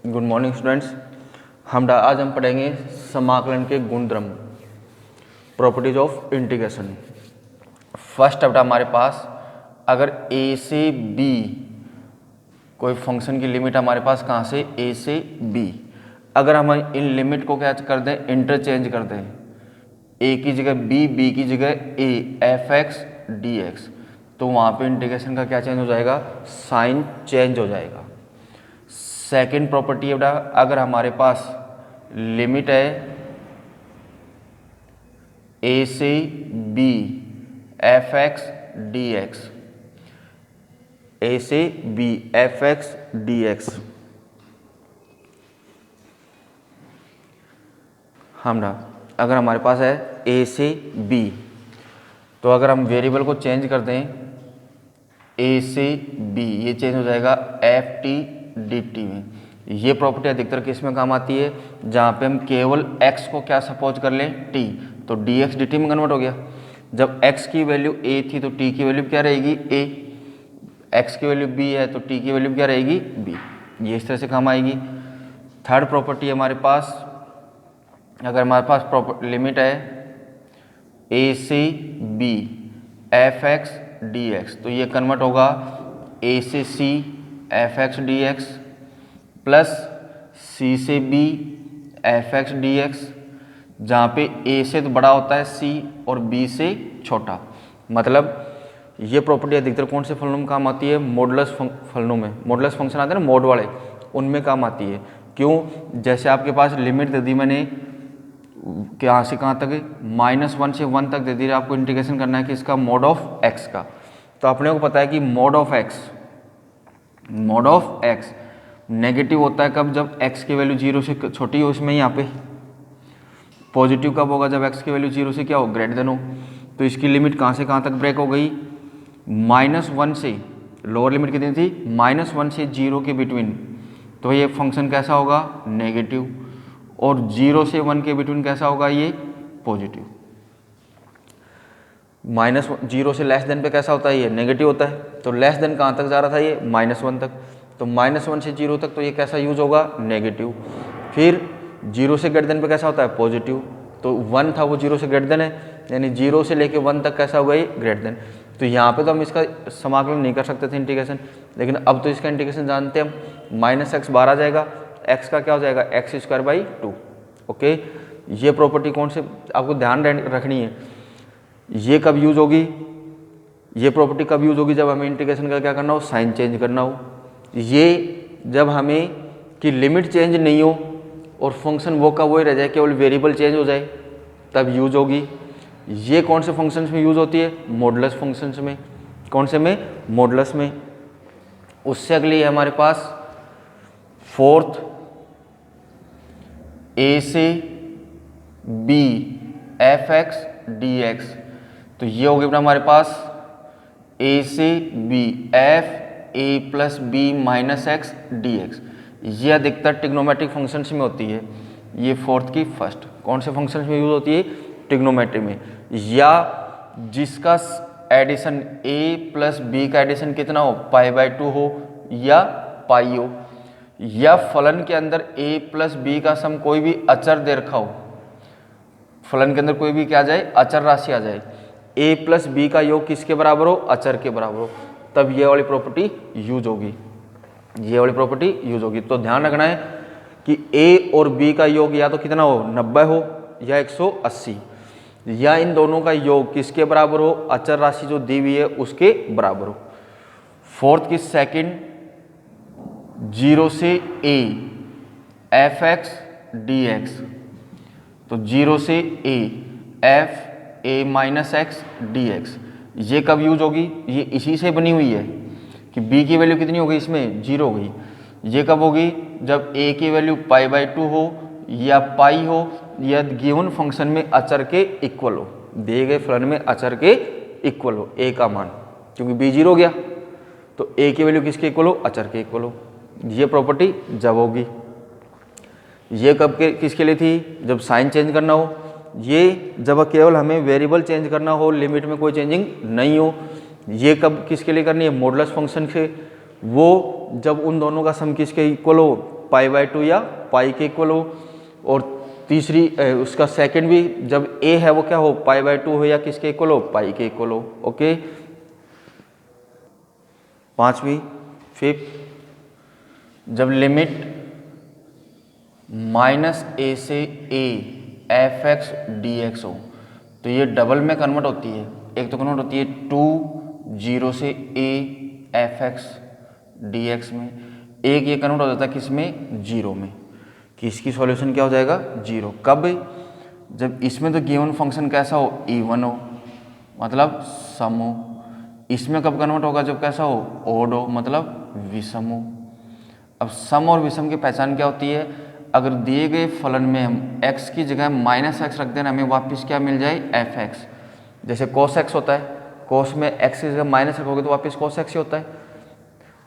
Good morning students. आज हम पढ़ेंगे समाकलन के गुणधर्म, प्रॉपर्टीज ऑफ इंटीग्रेशन। फर्स्ट अपना हमारे पास अगर a से b कोई फंक्शन की लिमिट हमारे पास कहाँ से a से b, अगर हम इन लिमिट को क्या कर दें, इंटरचेंज कर दें, a की जगह b की जगह a, f(x) dx, तो वहाँ पे इंटीग्रेशन का क्या चेंज हो जाएगा, साइन चेंज हो जाएगा। सेकेंड प्रॉपर्टी है बेटा, अगर हमारे पास लिमिट है a से b f(x) dx, a से b f(x) dx, अगर हमारे पास है a से b, तो अगर हम वेरिएबल को चेंज कर दें a से b, ये चेंज हो जाएगा ft dt में। ये प्रॉपर्टी अधिकतर किस में काम आती है, जहाँ पे हम केवल x को क्या सपोज कर लें, t, तो dx dt में कन्वर्ट हो गया। जब x की वैल्यू a थी तो t की वैल्यू क्या रहेगी, a, x की वैल्यू b है तो t की वैल्यू क्या रहेगी, b। ये इस तरह से काम आएगी। थर्ड प्रॉपर्टी हमारे पास, अगर हमारे पास लिमिट है a से b f(x) dx, तो ये कन्वर्ट होगा a से c f(x) dx plus c से b f(x) dx, जहाँ पे a से तो बड़ा होता है c और b से छोटा। मतलब ये प्रॉपर्टी अधिकतर कौन से फलनों में काम आती है, मॉडुलस फलनों में। मॉडुलस फंक्शन आते हैं ना मोड वाले, उनमें काम आती है। क्यों, जैसे आपके पास लिमिट दे दी मैंने कहाँ से कहाँ तक, -1 से 1 तक दे दी, आपको इंटीग्रेशन करना है कि इसका मोड ऑफ x का। तो अपने को पता है कि मोड ऑफ x नेगेटिव होता है कब, जब x की वैल्यू 0 से छोटी हो। इसमें यहाँ पे पॉजिटिव कब होगा, जब x की वैल्यू 0 से क्या हो, ग्रेटर देन हो। तो इसकी लिमिट कहाँ से कहाँ तक ब्रेक हो गई, -1 से, लोअर लिमिट कितनी थी, -1 से 0 के बिटवीन, तो ये फंक्शन कैसा होगा, नेगेटिव। और 0 से 1 के बिटवीन कैसा होगा, ये पॉजिटिव। -0 से लेस देन पे कैसा होता है, ये नेगेटिव होता है। तो लेस देन कहाँ तक जा रहा था, ये -1 तक, तो -1 से 0 तक, तो ये कैसा यूज होगा, नेगेटिव। फिर 0 से ग्रेटर देन पे कैसा होता है, पॉजिटिव। तो 1 था वो 0 से ग्रेटर देन है, यानी 0 से लेके 1 तक कैसा होगा, ये ग्रेटर देन। तो यहाँ पे तो हम इसका समाकलन नहीं कर सकते थे इंटीग्रेशन, लेकिन अब तो इसका इंटीग्रेशन जानते हैं हम। -x बाहर आ जाएगा, x का क्या हो जाएगा, x² 2। ओके, ये प्रॉपर्टी कौन से आपको ध्यान रखनी है, ये कब यूज होगी, ये प्रॉपर्टी कब यूज होगी, जब हमें इंटीग्रेशन का क्या करना हो, साइन चेंज करना हो। ये जब हमें कि लिमिट चेंज नहीं हो और फंक्शन वो का वही रह जाए, केवल वेरिएबल चेंज हो जाए, तब यूज होगी। ये कौन से फंक्शंस में यूज होती है, मॉडुलस फंक्शंस में। कौन से में, मॉडुलस में। उससे अगली है हमारे पास फोर्थ, a से b f(x) dx, तो ये हो गया हमारे पास a से b f a plus b minus x dx। ये अधिकतर ट्रिग्नोमेट्रिक फंक्शंस में होती है। ये फोर्थ की फर्स्ट कौन से फंक्शंस में यूज होती है, ट्रिग्नोमेट्री में, या जिसका एडिशन a प्लस b का एडिशन कितना हो, π/2 हो या पाई हो, या फलन के अंदर a प्लस b का सम कोई भी अचर दे रखा हो, फलन के अंदर कोई भी क्या आ जाए, अचर राशि आ जाए, a प्लस b का योग किसके बराबर हो, अचर के बराबर हो, तब ये वाली प्रॉपर्टी यूज होगी, ये वाली प्रॉपर्टी यूज होगी। तो ध्यान रखना है कि a और b का योग या तो कितना हो, 90 हो या 180, या इन दोनों का योग किसके बराबर हो, अचर राशि जो दी हुई है उसके बराबर हो। फोर्थ की सेकंड, 0 से a f(x) dx, तो 0 से a f a minus x dx, ये कब यूज होगी, ये इसी से बनी हुई है कि b की वैल्यू कितनी होगी, इसमें 0 हो गई। ये कब होगी, जब a की वैल्यू π/2 हो या पाई हो, या गिवन फंक्शन में अचर के इक्वल हो, दिए गए फलन में अचर के इक्वल हो a का मान, क्योंकि b 0 हो गया, तो a की वैल्यू किसके इक्वल हो, अचर के इक्वल हो। ये प्रॉपर्टी जब होगी। ये कब के किसके लिए थी, जब साइन चेंज करना हो, ये जब केवल हमें वेरिएबल चेंज करना हो, लिमिट में कोई चेंजिंग नहीं हो। ये कब किसके लिए करनी है, मॉडुलस फंक्शन के, वो जब उन दोनों का सम किसके इक्वल हो, π/2 या पाई के इक्वल हो, और तीसरी उसका सेकंड भी जब a है वो क्या हो, π/2 हो या किसके इक्वल हो, पाई के इक्वल हो। ओके, पांचवी फिफ्थ, जब लिमिट -a से a f(x) dx हो तो ये डबल में कन्वर्ट होती है। एक तो कन्वर्ट होती है 0 से a f(x) dx में, एक ये कन्वर्ट हो जाता है किसमें, 0 में, कि इसकी सॉल्यूशन क्या हो जाएगा, 0। कब, जब इसमें तो गिवन फंक्शन कैसा हो, इवन हो, मतलब सम हो। इसमें कब कन्वर्ट होगा, जब कैसा हो, ओड हो, मतलब विषम हो। अब सम और विषम की पहचान क्या होती है, अगर दिए गए फलन में हम x की जगह -x रख देना, हमें वापस क्या मिल जाए, f(x). जैसे cos x होता है, cos में x की जगह माइनस रखोगे तो वापस cos x ही होता है,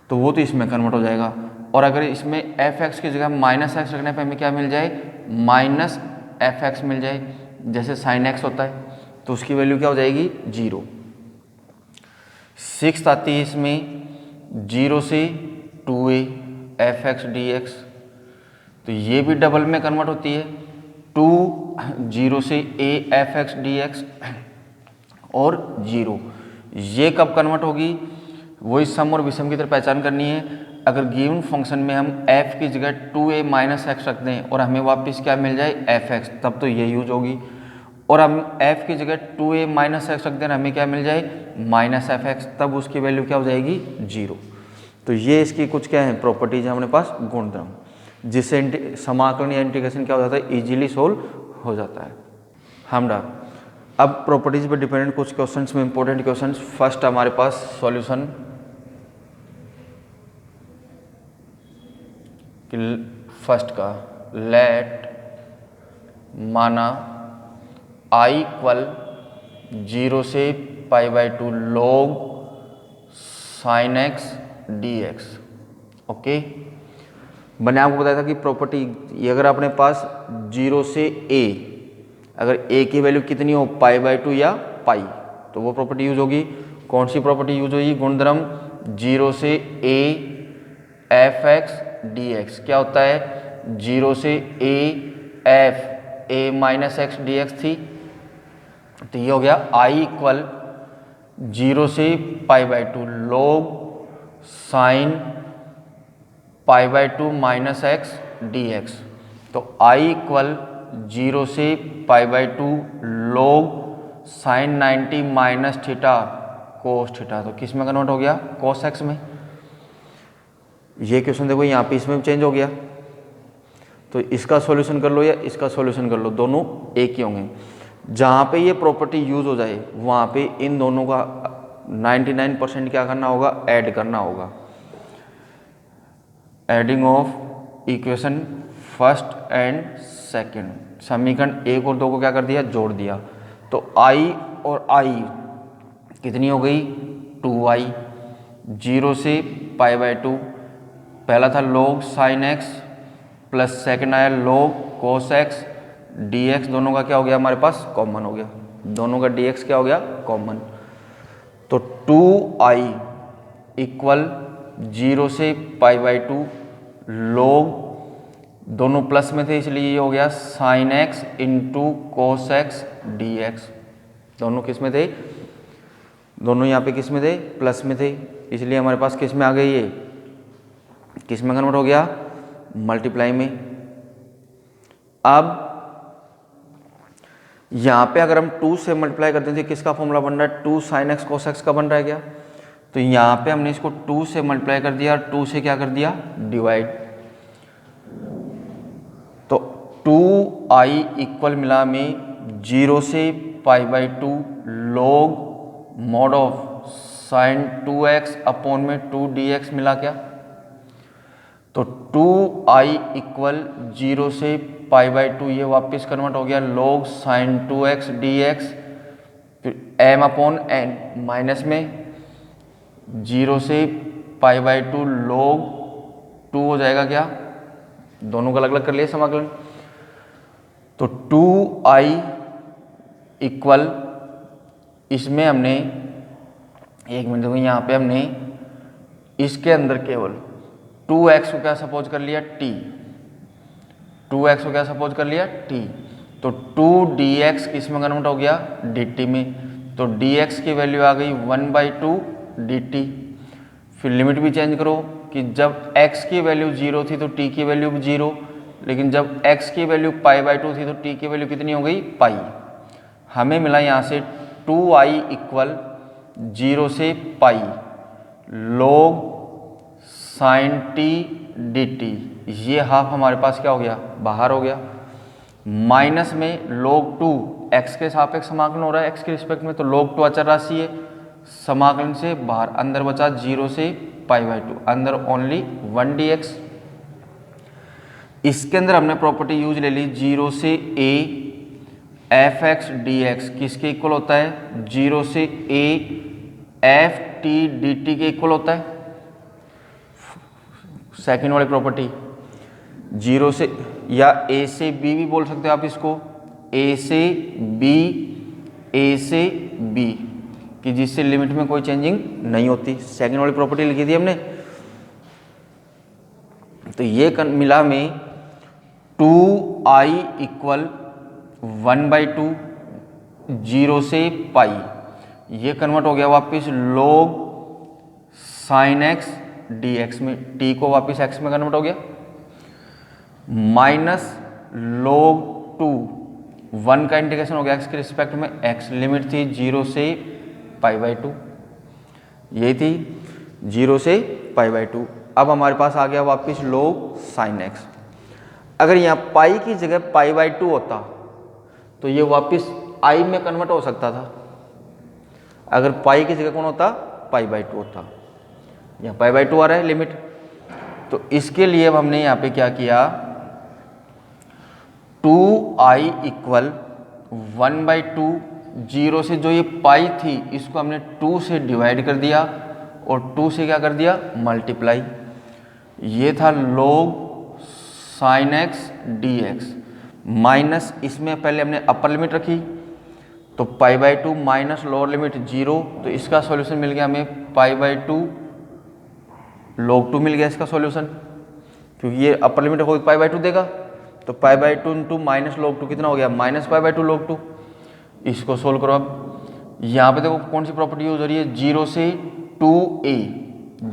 तो वो तो इसमें कन्वर्ट हो जाएगा। और अगर इसमें f(x) की जगह -x रखने पर हमें क्या मिल जाए, -f(x) मिल जाए। जैसे sin x होता है तो उसकी वैल्यू क्या हो जाएगी, 0। सिक्स्थ आती है इसमें 0 से 2a f(x) dx, तो ये भी डबल में कन्वर्ट होती है, 0 से a f(x) dx और 0। ये कब कन्वर्ट होगी, वही सम और विषम की तरह पहचान करनी है। अगर गिवन फंक्शन में हम f की जगह 2a -x रख दें और हमें वापस क्या मिल जाए, f(x), तब तो ये यूज होगी। और हम f की जगह 2a -x रख दें, हमें क्या मिल जाए, -f(x), तब उसकी वैल्यू क्या हो जाएगी, 0। तो ये इसकी कुछ क्या है, प्रॉपर्टीज है हमारे पास, गुणधर्म, जिससे समाकलन या इंटीग्रेशन क्या हो जाता है, इजीली सोल्व हो जाता है। हमरा अब प्रॉपर्टीज पर डिपेंडेंट कुछ क्वेश्चंस में इंपॉर्टेंट क्वेश्चंस। फर्स्ट हमारे पास सॉल्यूशन, फर्स्ट का लेट माना i इक्वल 0 से π/2 log sin x dx। Okay, मैंने आपको बताया था कि प्रॉपर्टी ये अगर अपने पास 0 से a, अगर a की वैल्यू कितनी हो, π/2 या पाई, तो वो प्रॉपर्टी यूज होगी। कौन सी प्रॉपर्टी यूज होगी, गुणधर्म 0 से a f(x) dx। क्या होता है, 0 से a f a -x dx थी, तो ये हो गया i इक्वल 0 से π/2 log sin π/2 -x dx। तो i इक्वल 0 से π/2 log sin 90 minus theta cos theta, तो किस में कन्वर्ट हो गया, cos x में। ये क्वेश्चन देखो यहाँ पे इसमें चेंज हो गया, तो इसका सॉल्यूशन कर लो या इसका सॉल्यूशन कर लो, दोनों एक ही होंगे। जहाँ पे ये प्रॉपर्टी यूज हो जाए वहाँ पे इन दोनों का 99% क्या करना होगा, ऐड करना होगा। Adding of equation first and second, समीकरण 1 और 2 को क्या कर दिया, जोड़ दिया, तो i और i कितनी हो गई, 2i। 0 से π/2, पहला था log sin x plus second आया log cos x dx, दोनों का क्या हो गया हमारे पास, कॉमन हो गया, दोनों का dx क्या हो गया, कॉमन। तो 2i इक्वल 0 से π/2 log, दोनों प्लस में थे इसलिए ये हो गया sin x into cos x dx। दोनों किस में थे, दोनों यहाँ पे किस में थे, प्लस में थे, इसलिए हमारे पास किस में आ गई, ये किस में कन्वर्ट हो गया, मल्टीप्लाई में। अब यहाँ पे अगर हम 2 से मल्टीप्लाई करते थे, किसका फॉर्मूला बन रहा है, 2 sin x cos x का बन रहा है क्या, तो यहाँ पे हमने इसको 2 से मल्टीप्लाई कर दिया और 2 से क्या कर दिया, डिवाइड। तो 2i इक्वल मिला में 0 से π/2 log mod of sin 2x upon में 2 dx मिला क्या, तो 2i इक्वल 0 से π/2 ये वापस कन्वर्ट हो गया log sin 2x dx, फिर m अपॉन n माइनस में 0 से π/2 log 2 हो जाएगा क्या, दोनों को अलग अलग कर लिया समाकलन। तो 2i इक्वल, इसमें हमने एक मिनट देखो, यहाँ पे हमने इसके अंदर केवल 2x को क्या सपोज कर लिया t, 2x को क्या सपोज कर लिया t, तो 2dx किस में कन्वर्ट हो गया dt में, तो dx की वैल्यू आ गई 1/2 dt। फिर लिमिट भी चेंज करो कि जब x की वैल्यू 0 थी तो t की वैल्यू भी 0, लेकिन जब x की वैल्यू π/2 थी तो t की वैल्यू कितनी हो गई पाई। हमें मिला यहाँ से 2i इक्वल 0 से pi log sin t dt, ये हाफ हमारे पास क्या हो गया बाहर हो गया। माइनस में log 2 x के सापेक्ष समाकलन हो रहा है x के रिस्पेक्ट में, तो log 2 अचर राशि है, समाकलन से बाहर, अंदर बचा 0 से π/2, अंदर ओनली 1 dx। इसके अंदर हमने प्रॉपर्टी यूज ले ली 0 से a fx dx किसके इक्वल होता है 0 से a ft dt के इक्वल होता है। सेकंड वाली प्रॉपर्टी 0 से, या a से b भी बोल सकते हो आप इसको, a से b कि जिससे लिमिट में कोई चेंजिंग नहीं होती। सेकंड वाली प्रॉपर्टी लिखी थी हमने, तो ये मिला में 2i इक्वल 1/2 0 से पाई, ये कन्वर्ट हो गया वापस log sin x dx में, t को वापस x में कन्वर्ट हो गया, माइनस log 2 1 का इंटीग्रेशन हो गया x के रिस्पेक्ट में, x लिमिट थी 0 से π/2, ये थी 0 से π/2। अब हमारे पास आ गया वापस log sin x। अगर यहाँ पाई की जगह π/2 होता तो ये वापस i में कन्वर्ट हो सकता था। अगर पाई की जगह कौन होता π/2 होता, यहाँ π/2 आ रहा है लिमिट, तो इसके लिए अब हमने यहाँ पे क्या किया 2i इक्वल 1/2 0 से जो ये पाई थी इसको हमने 2 से डिवाइड कर दिया और 2 से क्या कर दिया मल्टीप्लाई, ये था log sin x dx, minus इसमें पहले हमने अपर लिमिट रखी तो π/2 माइनस लोअर लिमिट 0, तो इसका सॉल्यूशन मिल गया हमें π/2 log 2 मिल गया इसका सॉल्यूशन, क्योंकि ये अपर लिमिट होगी π/2 देगा, तो π/2 इंटू माइनस log 2 कितना हो गया माइनस π/2 log 2। इसको सोल्व करो। अब यहाँ पे देखो कौन सी प्रॉपर्टी यूज हो रही है 0 से 2a,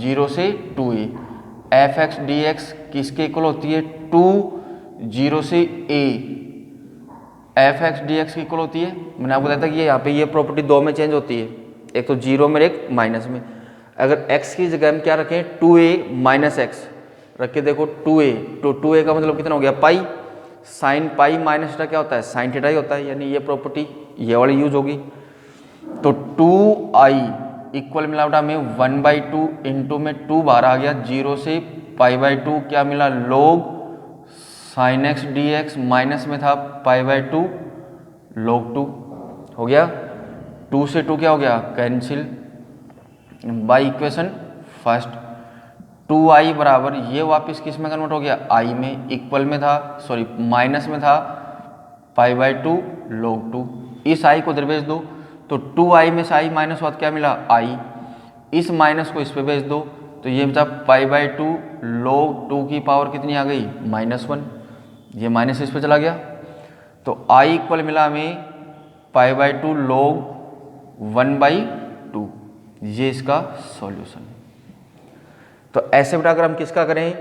0 से 2a fx dx किसके इक्वल होती है 2 0 से a fx dx की इक्वल होती है। मैंने आपको बताया था कि यहाँ पे ये प्रॉपर्टी दो में चेंज होती है, एक तो 0 में एक माइनस में। अगर x की जगह हम क्या रखें 2a माइनस एक्स रख के देखो 2a, तो 2a का मतलब कितना हो गया पाई, साइन पाई माइनस थीटा क्या होता है साइन थीटा ही होता है, यानी ये प्रॉपर्टी ये वाली यूज होगी। तो 2i इक्वल मिला बेटा हमें 1/2 इंटू में 2 बाहर आ गया 0 से π/2 क्या मिला log sin x dx, minus में था π/2 log 2 हो गया, 2 से 2 क्या हो गया cancel by equation first. 2i बराबर ये वापस किस में कन्वर्ट हो गया i में, इक्वल में था सॉरी माइनस में था π/2 log 2, इस i को इधर भेज दो तो 2i में से i माइनस हुआ क्या मिला i, इस माइनस को इस पे भेज दो तो ये बचा π/2 log 2 की पावर कितनी आ गई -1, ये माइनस इस पे चला गया, तो i इक्वल मिला हमें π/2 log 1/2, ये इसका सॉल्यूशन। तो ऐसे बेटा अगर हम किसका करें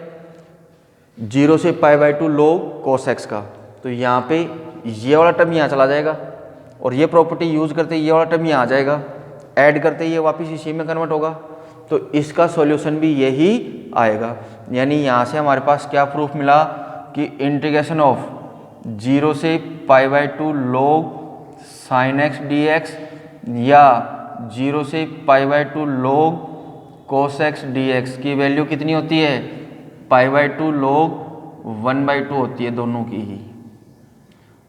0 से π/2 log cos x का, तो यहाँ पे ये वाला टर्म यहाँ चला जाएगा और ये प्रॉपर्टी यूज करते ये वाला टर्म यहाँ आ जाएगा, ऐड करते ये वापस इसी में कन्वर्ट होगा, तो इसका सॉल्यूशन भी यही आएगा। यानी यहाँ से हमारे पास क्या प्रूफ मिला कि इंटीग्रेशन ऑफ 0 से π/2 log sin x dx या 0 से π/2 log cos x dx की वैल्यू कितनी होती है π/2 log 1/2 होती है दोनों की ही।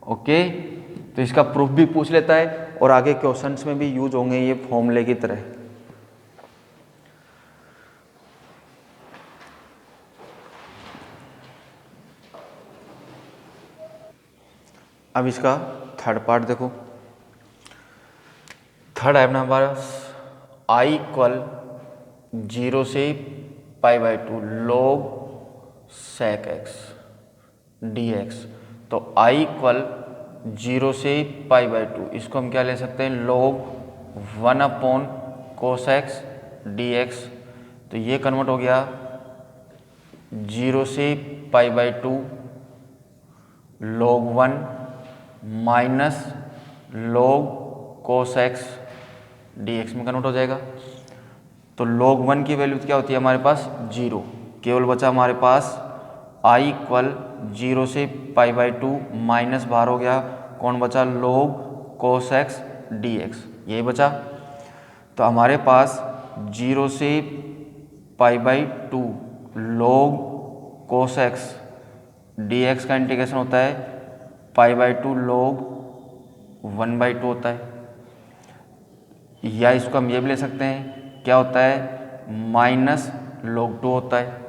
ओके, तो इसका प्रूफ भी पूछ लेता है और आगे क्वेश्चंस में भी यूज होंगे ये फॉर्मूले की तरह। अब इसका थर्ड पार्ट देखो, थर्ड है अपना हमारा i इक्वल 0 से pi by two log sec x dx। तो I इक्वल 0 से पाई बाई टू, इसको हम क्या ले सकते हैं, log 1 upon cos x dx। तो ये कन्वर्ट हो गया 0 से pi by two log 1 minus log cos x dx में कन्वर्ट हो जाएगा। तो log 1 की वैल्यू क्या होती है हमारे पास 0, केवल बचा हमारे पास I इक्वल 0 से पाई बाई टू माइनस बाहर हो गया, कौन बचा, log cos x dx, यही बचा। तो हमारे पास 0 से pi by two log cos x dx का इंटीग्रेशन होता है pi by two log 1 by two होता है, या इसको हम ये भी ले सकते हैं, क्या होता है, माइनस log 2 होता है,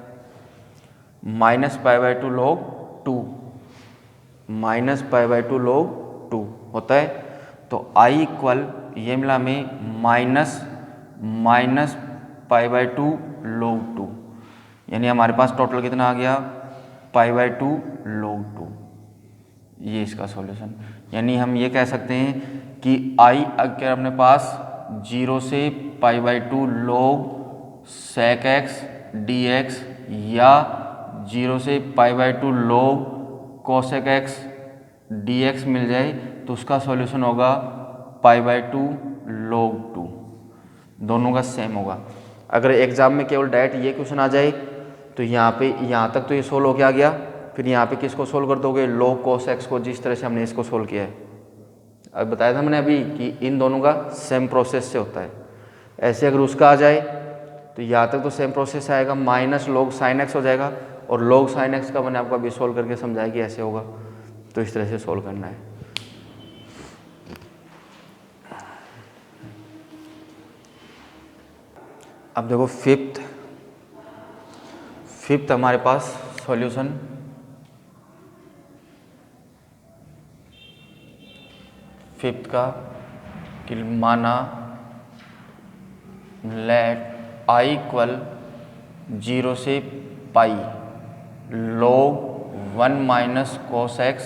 minus pi by two log 2, minus pi by two log 2 होता है। तो I इक्वल ये मिला हमें minus pi by two log 2, यानी हमारे पास टोटल कितना आ गया, पाई बाई टू log 2। ये इसका सॉल्यूशन, यानी हम ये कह सकते हैं कि I अगर अपने पास 0 से pi by two log sec x dx या 0 से pi by two log cosec x dx मिल जाए तो उसका सॉल्यूशन होगा पाई बाई टू log 2, दोनों का सेम होगा। अगर एग्जाम में केवल डायरेक्ट ये क्वेश्चन आ जाए तो यहाँ तक तो ये सोल्व हो के आ गया, फिर यहाँ पे किसको सोल्व कर दोगे, log cos x को, जिस तरह से हमने इसको सोल्व किया है। अब बताया था मैंने अभी कि इन दोनों का सेम प्रोसेस से होता है। ऐसे अगर उसका आ जाए तो यहाँ तक तो सेम प्रोसेस आएगा, माइनस log sin x हो जाएगा, और log sin x का मैंने आपको अभी सोल्व करके समझाया कि ऐसे होगा, तो इस तरह से सोल्व करना है। अब देखो फिफ्थ हमारे पास सॉल्यूशन, फिफ्थ का कि माना लेट I इक्वल 0 से pi log 1 minus cos x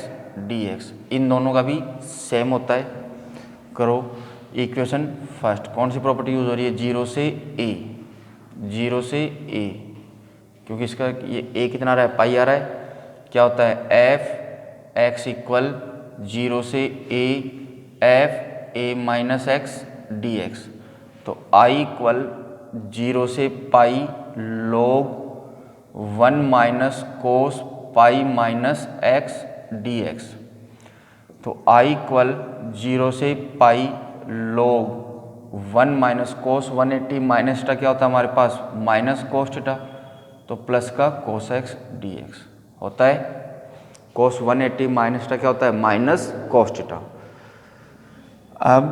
dx, इन दोनों का भी सेम होता है। करो इक्वेशन फर्स्ट, कौन सी प्रॉपर्टी यूज हो रही है, 0 से a, क्योंकि इसका ये a कितना आ रहा है, पाई आ रहा है, क्या होता है f x इक्वल 0 से a f a minus x dx। तो I इक्वल 0 से पाई log 1 माइनस कोस पाई माइनस x dx। तो I इक्वल 0 से पाई log 1 माइनस कोस 180 माइनस टा क्या होता है हमारे पास, माइनस कोस थीटा, तो प्लस का कोस x dx होता है। कोस 180 माइनस टा क्या होता है, माइनस कोस थीटा। अब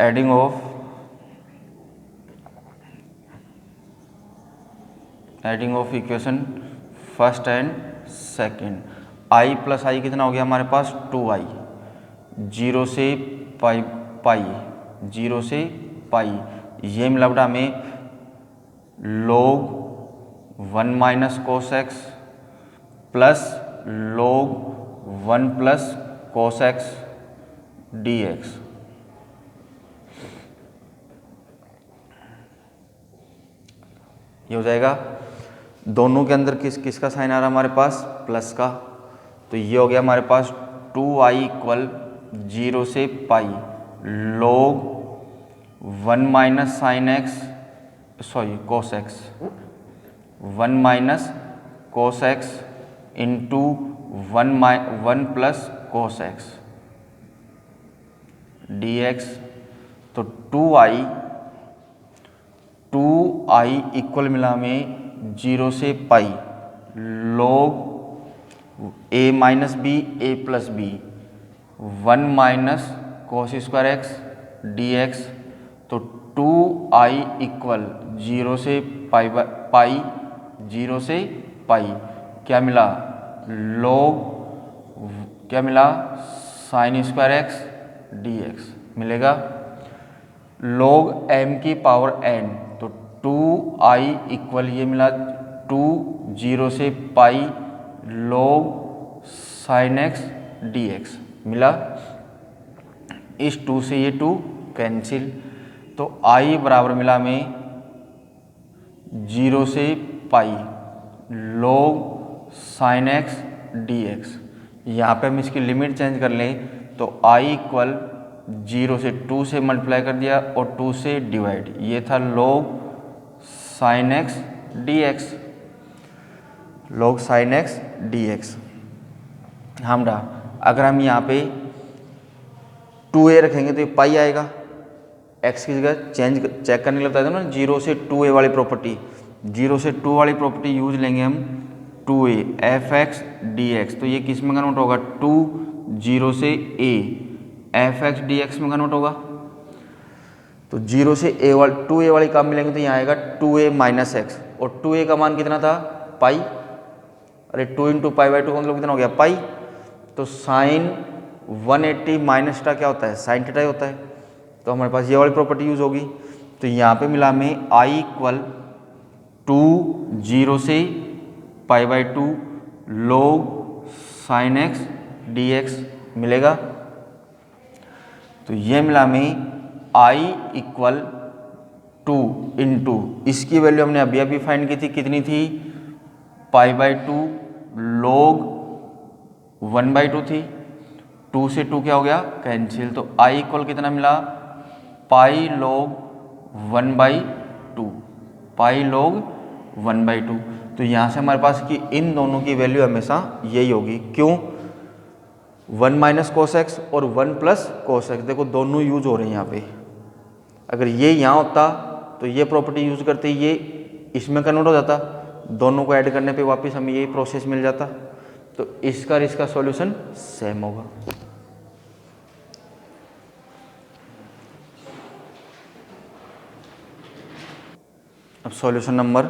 adding of equation first and second, I plus I कितना हो गया हमारे पास 2i, 0 से पाई 0 से पाई, ये मिला बेटा हमें log 1 माइनस कोस x प्लस log 1 प्लस कोस x dx। ये हो जाएगा, दोनों के अंदर किसका साइन आ रहा है हमारे पास, प्लस का, तो ये हो गया हमारे पास 2i इक्वल 0 से pi log 1 minus sine x cos x 1 minus cos x into 1 plus cos x dx। तो 2i इक्वल मिला हमें 0 से pi log a minus b a plus b 1 minus cos square x dx। तो 2i equal 0 से पाई 0 से पाई क्या मिला, log क्या मिला, साइन स्क्वायर एक्स dx मिलेगा log m की पावर n। तो 2i इक्वल ये मिला 2 0 से pi log sin x dx मिला। इस 2 से ये 2 कैंसिल, तो i बराबर मिला हमें 0 से pi log sin x dx। यहाँ पे हम इसकी लिमिट चेंज कर लें तो i इक्वल 0 से 2 से मल्टीप्लाई कर दिया और 2 से डिवाइड, ये था log sin x dx, log sin x dx। हमरा अगर हम यहाँ पे 2a रखेंगे तो ये पाई आएगा, x की जगह चेक करने लगता है ना 0 से 2a वाली प्रॉपर्टी, 0 से 2 वाली प्रॉपर्टी यूज लेंगे हम 2a fx dx, तो ये किस में कन्वर्ट होगा 2 0 से a fx dx में कन्वर्ट होगा। तो 0 से a वाली 2a वाली काम मिलेंगे तो यहाँ आएगा 2a माइनस एक्स, और 2a का मान कितना था पाई, अरे 2 इंटू पाई बाई 2 का मतलब कितना हो गया पाई। तो साइन 180 माइनस टा क्या होता है साइन थीटा होता है, तो हमारे पास ये वाली प्रॉपर्टी यूज होगी। तो यहाँ पे मिला हमें i इक्वल 2 0 से pi by 2 log sin x dx मिलेगा। तो ये मिला हमें i इक्वल 2 इंटू इसकी वैल्यू हमने अभी अभी फाइंड की थी, कितनी थी पाई बाई 2 log 1 बाई 2 थी, 2 से 2 क्या हो गया कैंसिल, तो i इक्वल कितना मिला पाई log 1 by 2, pi log 1 by 2। तो यहाँ से हमारे पास कि इन दोनों की वैल्यू हमेशा यही होगी, क्यों 1 माइनस कोस एक्स और 1 प्लस कोस एक्स, देखो दोनों यूज हो रहे हैं यहाँ पे। अगर ये यहाँ होता तो ये प्रॉपर्टी यूज करते ये इसमें कन्वर्ट हो जाता, दोनों को ऐड करने पे वापस हमें यही प्रोसेस मिल जाता। तो इसका और इसका सॉल्यूशन सेम होगा। अब सॉल्यूशन नंबर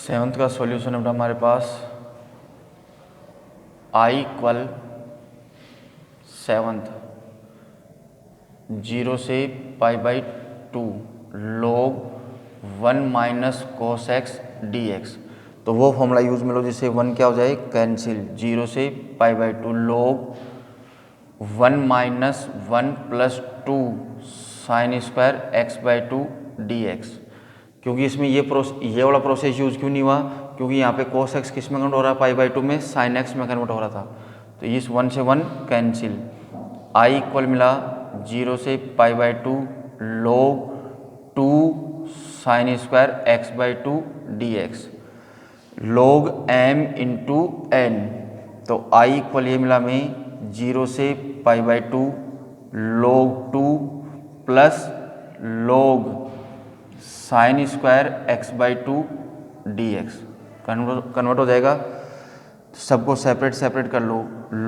7th का सॉल्यूशन है हमारे पास i इक्वल 7th 0 से pi by 2 log 1 minus cos x D x, तो वो फॉर्मूला यूज में लो जिससे 1 क्या हो जाए कैंसिल, 0 से pi by 2 log 1 minus 1 plus 2 sine square x by 2 d x. क्योंकि इसमें ये वाला प्रोसेस यूज क्यों नहीं हुआ, क्योंकि यहाँ पे कोस एक्स किस में कन्वर्ट हो रहा है पाई बाई 2 में साइन एक्स में कन्वर्ट हो रहा था, तो इस 1 से 1 कैंसिल, i इक्वल मिला 0 से pi by 2 log 2 sine square x by 2 d x log m into n. तो i इक्वल ये मिला हमें 0 से pi by 2 log 2 plus log sine square x by 2 d x convert हो जाएगा। सबको सेपरेट सेपरेट कर लो,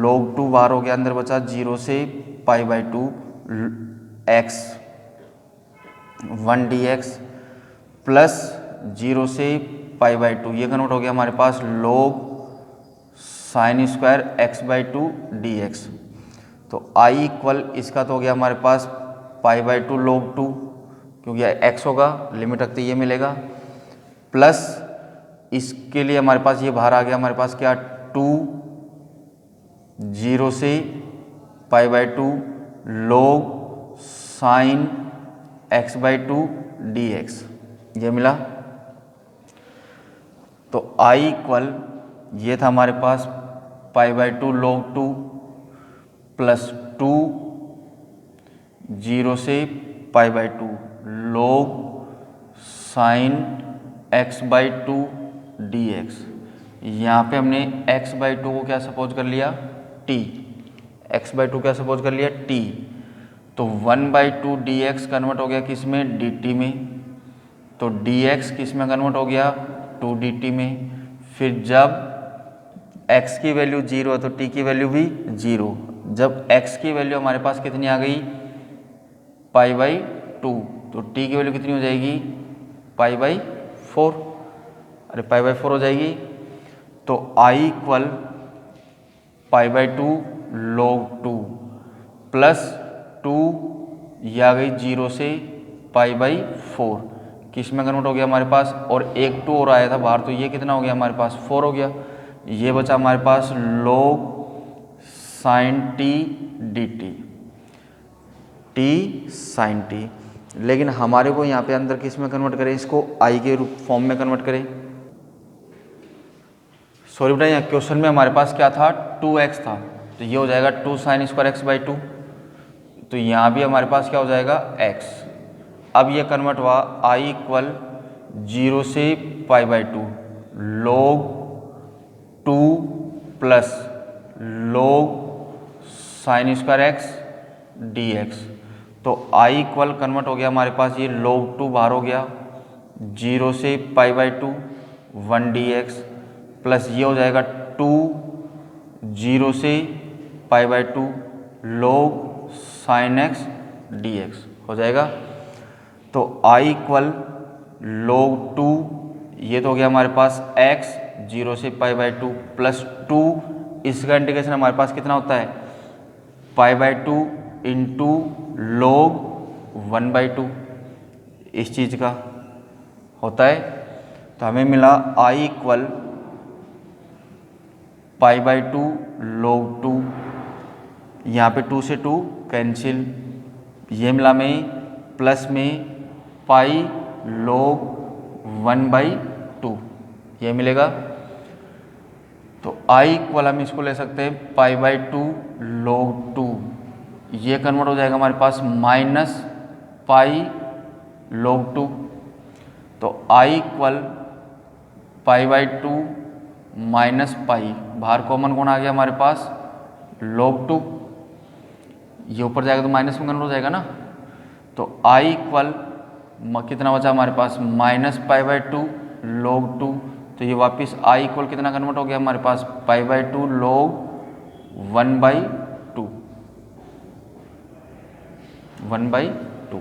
log 2 बाहर हो गया, अंदर बचा 0 से pi by 2 x 1 D x plus 0 से पाई बाई 2, ये कन्वर्ट हो गया हमारे पास log sine square x by 2 d x. तो i इक्वल इसका तो हो गया हमारे पास पाई बाई 2 log 2, क्योंकि x होगा लिमिट रखते ये मिलेगा, प्लस इसके लिए हमारे पास ये बाहर आ गया हमारे पास क्या 2 0 से pi by 2 log sine x by 2 d x, ये मिला। तो i इक्वल ये था हमारे पास पाई बाई 2 log 2 प्लस 2 0 से pi by 2 log sine x by 2 d x. यहाँ पे हमने x बाई 2 को क्या सपोज कर लिया t, x बाई 2 क्या सपोज कर लिया t, तो 1 बाई 2 डी एक्स कन्वर्ट हो गया किस में dt में, तो dx किस में कन्वर्ट हो गया 2 dt में। फिर जब x की वैल्यू 0 है तो t की वैल्यू भी 0, जब x की वैल्यू हमारे पास कितनी आ गई पाई बाई 2, तो t की वैल्यू कितनी हो जाएगी पाई बाई 4, अरे पाई बाई 4 हो जाएगी। तो i equal pi by 2 log 2 plus 2 ये आ गई 0 से π/4 किस में कन्वर्ट हो गया हमारे पास, और एक 2 और आया था बाहर, तो ये कितना हो गया हमारे पास 4 हो गया। ये बचा हमारे पास log sin t dt, t sin t। लेकिन हमारे को यहाँ पे अंदर किस में कन्वर्ट करें, इसको i के रूप फॉर्म में कन्वर्ट करें। सॉरी बेटा, यहाँ क्वेश्चन में हमारे पास क्या था, 2x था, तो ये हो जाएगा 2 sin स्क्वायर x/2। तो यहाँ भी हमारे पास क्या हो जाएगा x। अब ये कन्वर्ट हुआ i इक्वल 0 से π/2 log 2 plus log sin square x dx। तो i इक्वल कन्वर्ट हो गया हमारे पास, ये log 2 बाहर हो गया, 0 से π/2 1 dx प्लस ये हो जाएगा 2 0 से π/2 log sin x dx हो जाएगा। तो i इक्वल log 2, ये तो हो गया हमारे पास x 0 से π/2 प्लस 2, इसका इंटीग्रेशन हमारे पास कितना होता है π/2 इंटू log 1/2 इस चीज़ का होता है। तो हमें मिला i इक्वल π/2 log 2, यहाँ पे 2 से 2 कैंसिल, ये मिला में प्लस में पाई log 1/2 ये मिलेगा। तो i इक्वल हम इसको ले सकते हैं π/2 log 2, ये कन्वर्ट हो जाएगा हमारे पास माइनस पाई log 2। तो i इक्वल π/2 माइनस पाई, बाहर कॉमन कौन आ गया हमारे पास log 2, ये ऊपर जाएगा तो माइनस में कन्वर्ट हो जाएगा ना। तो i इक्वल कितना बचा हमारे पास माइनस π/2 log 2, तो ये वापस i इक्वल कितना कन्वर्ट हो गया हमारे पास π/2 log 1/2 1/2।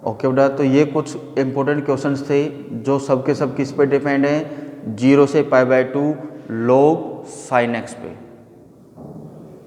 ओके बेटा, तो ये कुछ इंपॉर्टेंट क्वेश्चंस थे जो सबके सब किस पे डिपेंड हैं, 0 से π/2 log sin x पे।